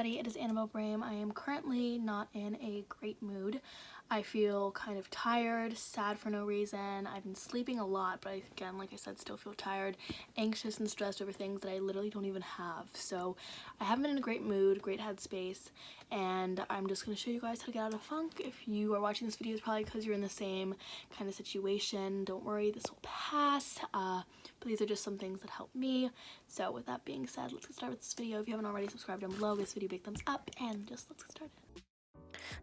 everybody, it is Annabelle Brame. I am currently not in a great mood. I feel kind of tired, sad for no reason. I've been sleeping a lot, but again, like I said, still feel tired, anxious and stressed over things that I literally don't even have. So I haven't been in a great mood, great headspace, and I'm just going to show you guys how to get out of funk. If you are watching this video, it's probably because you're in the same kind of situation. Don't worry, this will pass, but these are just some things that help me. So with that being said, let's get started with this video. If you haven't already, subscribe down below, give this video a big thumbs up, and just let's get started.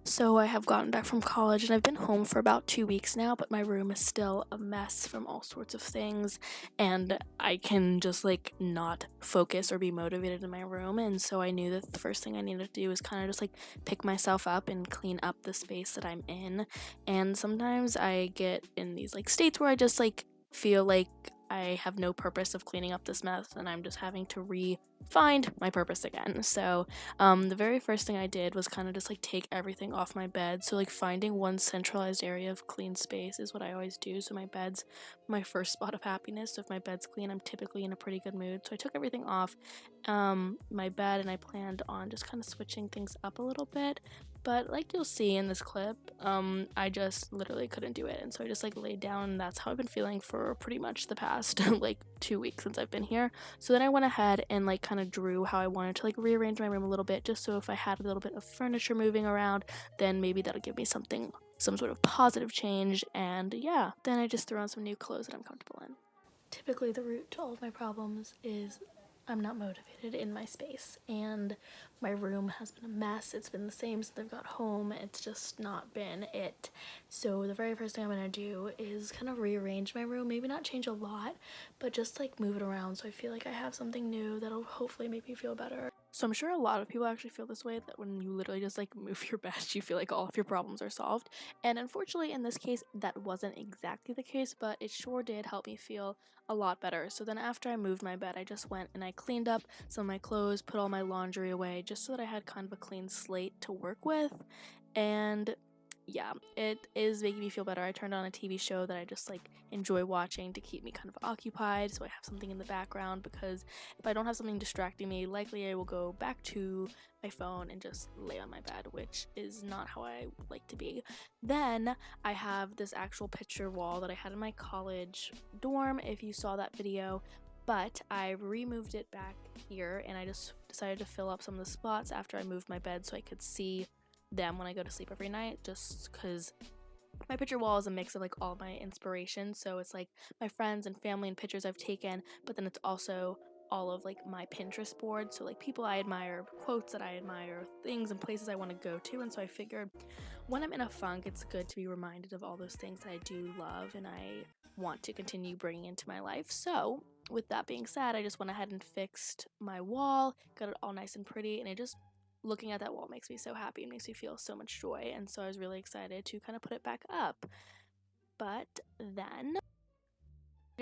So I have gotten back from college and I've been home for about 2 weeks now, but my room is still a mess from all sorts of things, and I can just like not focus or be motivated in my room. And so I knew that the first thing I needed to do is kind of just like pick myself up and clean up the space that I'm in. And sometimes I get in these like states where I just like feel like I have no purpose of cleaning up this mess and I'm just having to find my purpose again. So the very first thing I did was kind of just like take everything off my bed. So like finding one centralized area of clean space is what I always do. So my bed's my first spot of happiness. So if my bed's clean, I'm typically in a pretty good mood. So I took everything off my bed and I planned on just kind of switching things up a little bit. But like you'll see in this clip, I just literally couldn't do it. And so I just like laid down, and that's how I've been feeling for pretty much the past like 2 weeks since I've been here. So then I went ahead and like kind of drew how I wanted to like rearrange my room a little bit, just so if I had a little bit of furniture moving around, then maybe that'll give me some sort of positive change. And yeah, then I just threw on some new clothes that I'm comfortable in. Typically the root to all of my problems is I'm not motivated in my space, and my room has been a mess. It's been the same since I've got home. It's just not been it. So the very first thing I'm gonna do is kind of rearrange my room, maybe not change a lot, but just like move it around so I feel like I have something new that'll hopefully make me feel better. So I'm sure a lot of people actually feel this way, that when you literally just like move your bed, you feel like all of your problems are solved. And unfortunately in this case, that wasn't exactly the case, but it sure did help me feel a lot better. So then after I moved my bed, I just went and I cleaned up some of my clothes, put all my laundry away, just so that I had kind of a clean slate to work with. And yeah, it is making me feel better. I turned on a TV show that I just like enjoy watching to keep me kind of occupied, so I have something in the background, because if I don't have something distracting me, likely I will go back to my phone and just lay on my bed, which is not how I like to be. Then I have this actual picture wall that I had in my college dorm, if you saw that video, but I removed it back here and I just decided to fill up some of the spots after I moved my bed so I could see them when I go to sleep every night, just because my picture wall is a mix of like all my inspiration. So it's like my friends and family and pictures I've taken, but then it's also all of like my Pinterest board, so like people I admire, quotes that I admire, things and places I want to go to. And so I figured when I'm in a funk, it's good to be reminded of all those things that I do love and I want to continue bringing into my life. So with that being said, I just went ahead and fixed my wall, got it all nice and pretty, and it just, looking at that wall makes me so happy and makes me feel so much joy. And so I was really excited to kind of put it back up. But then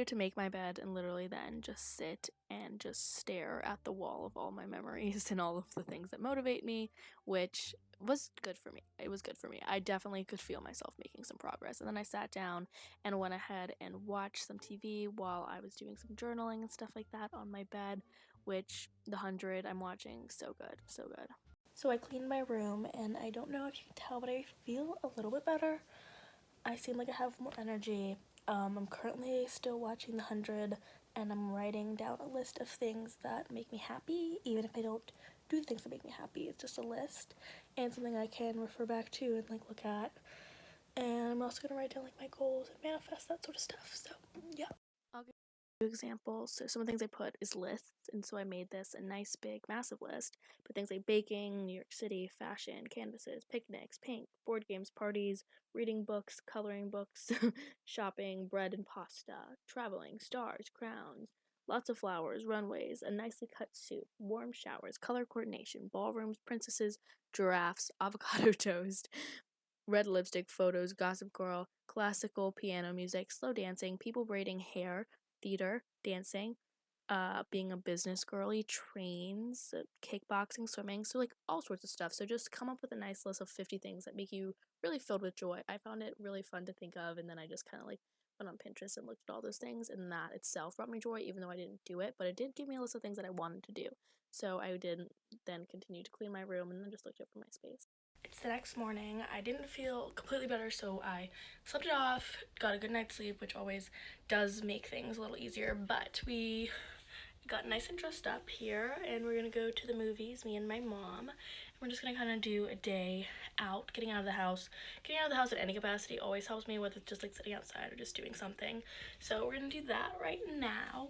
to make my bed and literally then just sit and just stare at the wall of all my memories and all of the things that motivate me, which was good for me. It was good for me. I definitely could feel myself making some progress. And then I sat down and went ahead and watched some TV while I was doing some journaling and stuff like that on my bed, which the 100 I'm watching, so good, so good. So I cleaned my room, and I don't know if you can tell, but I feel a little bit better. I seem like I have more energy. I'm currently still watching the 100, and I'm writing down a list of things that make me happy, even if I don't do things that make me happy. It's just a list and something I can refer back to and like look at. And I'm also gonna write down like my goals and manifest that sort of stuff. So yeah. I'll give you examples. So some of the things I put is lists, and so I made this a nice big massive list. But things like baking, New York City, fashion, canvases, picnics, paint, board games, parties, reading books, coloring books, shopping, bread and pasta, traveling, stars, crowns, lots of flowers, runways, a nicely cut suit, warm showers, color coordination, ballrooms, princesses, giraffes, avocado toast, red lipstick, photos, Gossip Girl, classical piano music, slow dancing, people braiding hair, theater, dancing, being a business girly, trains, kickboxing, swimming, so like all sorts of stuff. So just come up with a nice list of 50 things that make you really filled with joy. I found it really fun to think of, and then I just kind of like went on Pinterest and looked at all those things, and that itself brought me joy, even though I didn't do it. But it did give me a list of things that I wanted to do. So I did then continue to clean my room and then just looked up for my space. It's the next morning. I didn't feel completely better, so I slept it off, got a good night's sleep, which always does make things a little easier. But we got nice and dressed up here, and we're gonna go to the movies, me and my mom. And we're just gonna kind of do a day out, getting out of the house. Getting out of the house at any capacity always helps me, whether it's just like sitting outside or just doing something. So we're gonna do that right now.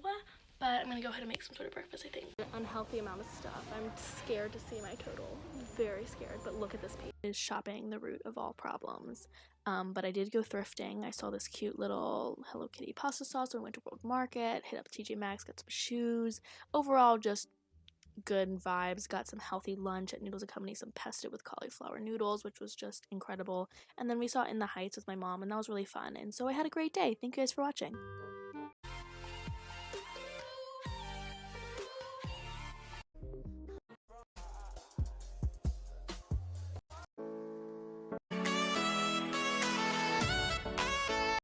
But I'm gonna go ahead and make some sort of breakfast, I think. An unhealthy amount of stuff. I'm scared to see my total. Very scared, but look at this page. Is shopping the root of all problems? But I did go thrifting. I saw this cute little Hello Kitty pasta sauce. So we went to World Market, hit up TJ Maxx, got some shoes. Overall, just good vibes. Got some healthy lunch at Noodles & Company, some pesto with cauliflower noodles, which was just incredible. And then we saw In the Heights with my mom, and that was really fun. And so I had a great day. Thank you guys for watching.